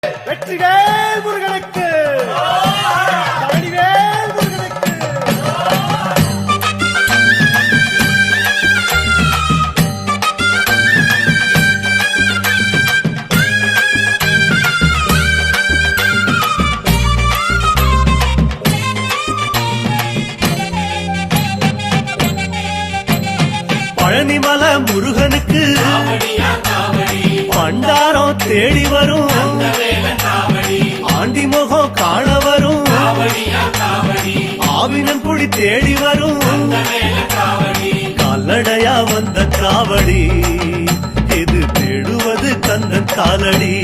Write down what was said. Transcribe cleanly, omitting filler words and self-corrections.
வெற்றிவேல் முருகனுக்கு, பழனிவேல் முருகனுக்கு. பழனிமல முருகனுக்கு பண்டாரம் தேடி வரும், ஆண்டி முகம் காண வரும், ஆவினன் குடி தேடி வரும், கால்நடையா வந்த காவடி இது தேடுவது கந்தன் காலடி.